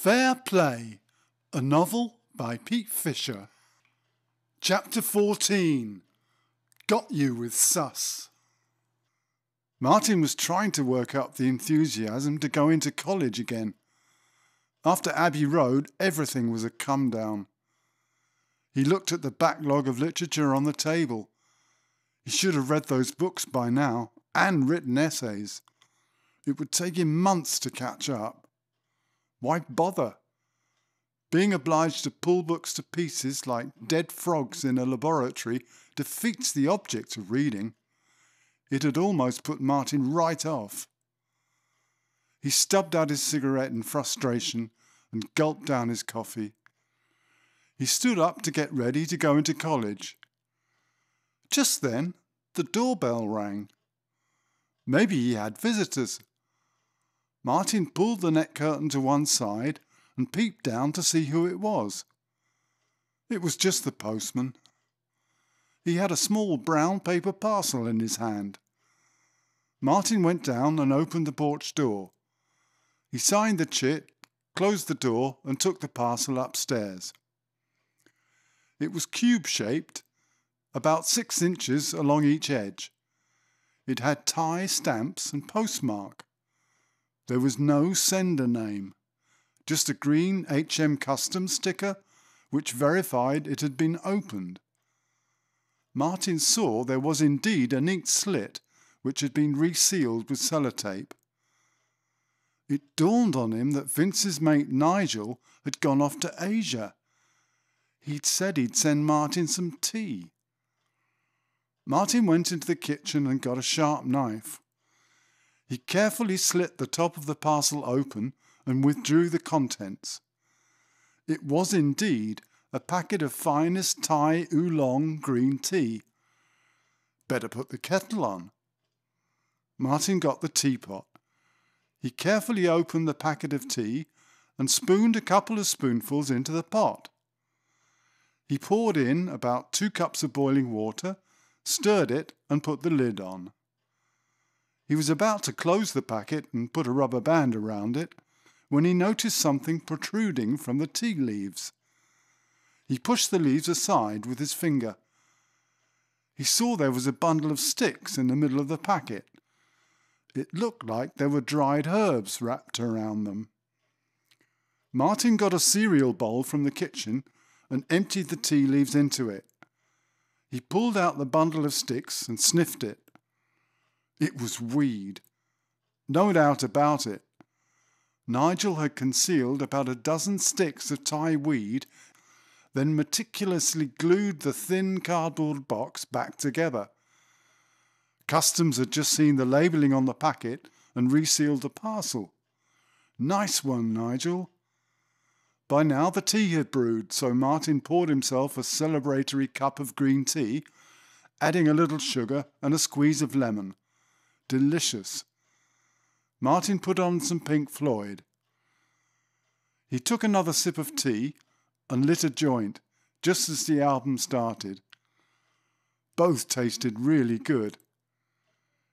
Fair Play, a novel by Pete Fisher. Chapter 14. Got You with Sus. Martin was trying to work up the enthusiasm to go into college again. After Abbey Road, everything was a come-down. He looked at the backlog of literature on the table. He should have read those books by now, and written essays. It would take him months to catch up. Why bother? Being obliged to pull books to pieces like dead frogs in a laboratory defeats the object of reading. It had almost put Martin right off. He stubbed out his cigarette in frustration and gulped down his coffee. He stood up to get ready to go into college. Just then, the doorbell rang. Maybe he had visitors. Martin pulled the net curtain to one side and peeped down to see who it was. It was just the postman. He had a small brown paper parcel in his hand. Martin went down and opened the porch door. He signed the chit, closed the door and took the parcel upstairs. It was cube-shaped, about 6 inches along each edge. It had tie stamps and postmark. There was no sender name, just a green HM Customs sticker which verified it had been opened. Martin saw there was indeed a neat slit which had been resealed with sellotape. It dawned on him that Vince's mate Nigel had gone off to Asia. He'd said he'd send Martin some tea. Martin went into the kitchen and got a sharp knife. He carefully slit the top of the parcel open and withdrew the contents. It was indeed a packet of finest Thai oolong green tea. Better put the kettle on. Martin got the teapot. He carefully opened the packet of tea and spooned a couple of spoonfuls into the pot. He poured in about 2 cups of boiling water, stirred it and put the lid on. He was about to close the packet and put a rubber band around it when he noticed something protruding from the tea leaves. He pushed the leaves aside with his finger. He saw there was a bundle of sticks in the middle of the packet. It looked like there were dried herbs wrapped around them. Martin got a cereal bowl from the kitchen and emptied the tea leaves into it. He pulled out the bundle of sticks and sniffed it. It was weed. No doubt about it. Nigel had concealed about 12 sticks of Thai weed, then meticulously glued the thin cardboard box back together. Customs had just seen the labelling on the packet and resealed the parcel. Nice one, Nigel. By now the tea had brewed, so Martin poured himself a celebratory cup of green tea, adding a little sugar and a squeeze of lemon. Delicious. Martin put on some Pink Floyd. He took another sip of tea and lit a joint, just as the album started. Both tasted really good.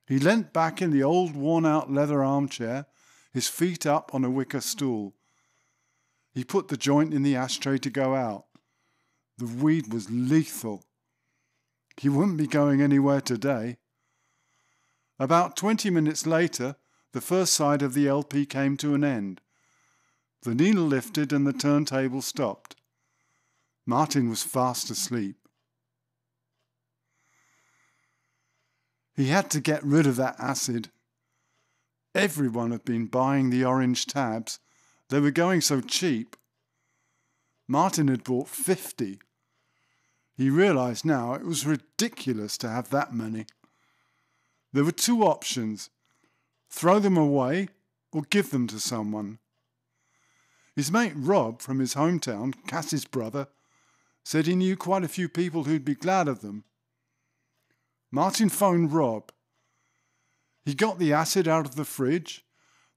He leant back in the old worn-out leather armchair, his feet up on a wicker stool. He put the joint in the ashtray to go out. The weed was lethal. He wouldn't be going anywhere today. About 20 minutes later, the first side of the LP came to an end. The needle lifted and the turntable stopped. Martin was fast asleep. He had to get rid of that acid. Everyone had been buying the orange tabs. They were going so cheap. Martin had bought 50. He realised now it was ridiculous to have that many. There were 2 options: throw them away or give them to someone. His mate Rob from his hometown, Cass's brother, said he knew quite a few people who'd be glad of them. Martin phoned Rob. He got the acid out of the fridge,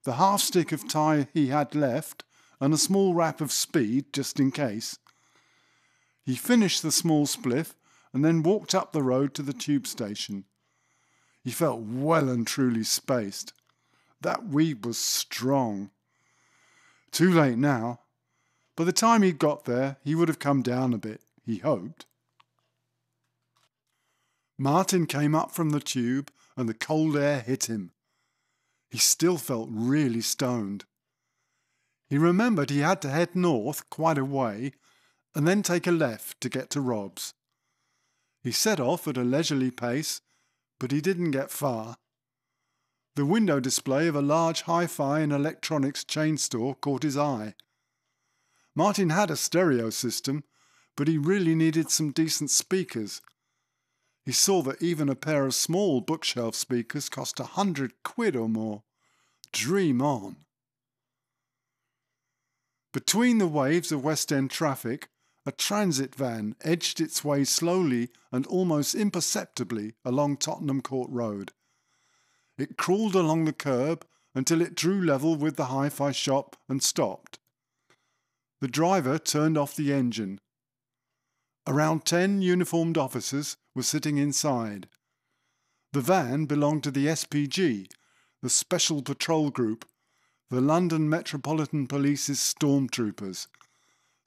the half stick of Thai he had left, and a small wrap of speed just in case. He finished the small spliff and then walked up the road to the tube station. He felt well and truly spaced. That weed was strong. Too late now. By the time he'd got there, he would have come down a bit, he hoped. Martin came up from the tube and the cold air hit him. He still felt really stoned. He remembered he had to head north quite a way and then take a left to get to Rob's. He set off at a leisurely pace, but he didn't get far. The window display of a large hi-fi and electronics chain store caught his eye. Martin had a stereo system, but he really needed some decent speakers. He saw that even a pair of small bookshelf speakers cost £100 or more. Dream on. Between the waves of West End traffic, a transit van edged its way slowly and almost imperceptibly along Tottenham Court Road. It crawled along the curb until it drew level with the hi-fi shop and stopped. The driver turned off the engine. Around 10 uniformed officers were sitting inside. The van belonged to the SPG, the Special Patrol Group, the London Metropolitan Police's stormtroopers.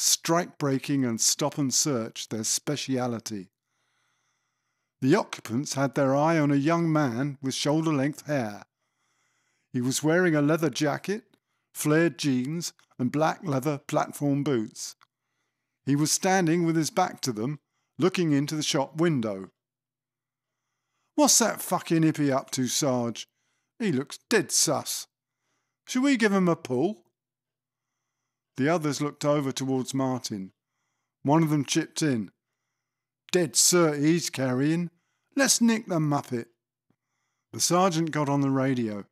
Strike-breaking and stop and search their speciality. The occupants had their eye on a young man with shoulder-length hair. He was wearing a leather jacket, flared jeans and black leather platform boots. He was standing with his back to them, looking into the shop window. "What's that fucking hippie up to, Sarge? He looks dead sus. Shall we give him a pull?" The others looked over towards Martin. One of them chipped in. "Dead cert he's carrying. Let's nick the muppet." The sergeant got on the radio.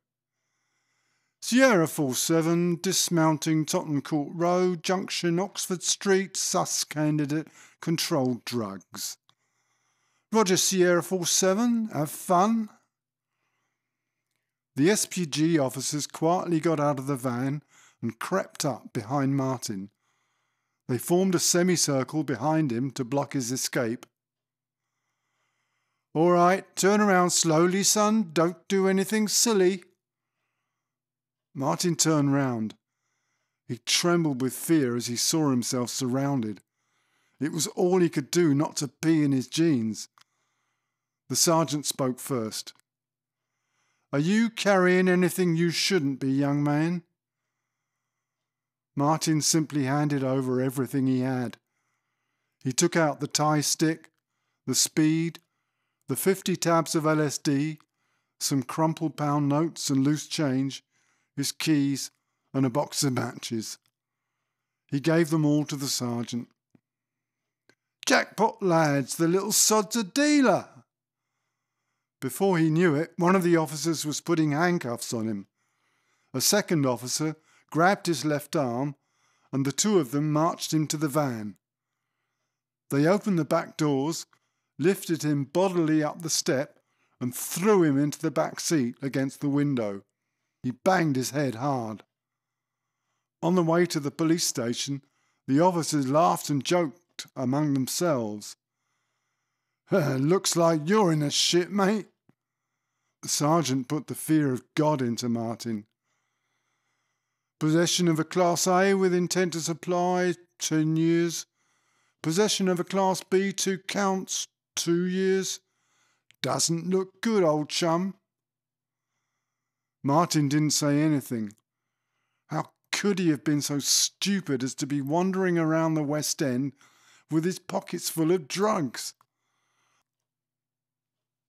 "Sierra 47, dismounting Tottenham Court Road, junction Oxford Street, sus candidate, controlled drugs." "Roger, Sierra 47, have fun." The SPG officers quietly got out of the van and crept up behind Martin. They formed a semicircle behind him to block his escape. "All right, turn around slowly, son. Don't do anything silly." Martin turned round. He trembled with fear as he saw himself surrounded. It was all he could do not to pee in his jeans. The sergeant spoke first. "Are you carrying anything you shouldn't be, young man?" Martin simply handed over everything he had. He took out the tie stick, the speed, the 50 tabs of LSD, some crumpled pound notes and loose change, his keys, and a box of matches. He gave them all to the sergeant. "Jackpot, lads, the little sod's a dealer." Before he knew it, one of the officers was putting handcuffs on him. A second officer grabbed his left arm, and the two of them marched him to the van. They opened the back doors, lifted him bodily up the step, and threw him into the back seat against the window. He banged his head hard. On the way to the police station, the officers laughed and joked among themselves. "Looks like you're in a shit, mate." The sergeant put the fear of God into Martin. "Possession of a Class A with intent to supply, 10 years. Possession of a Class B, 2 counts, 2 years. Doesn't look good, old chum." Martin didn't say anything. How could he have been so stupid as to be wandering around the West End with his pockets full of drugs?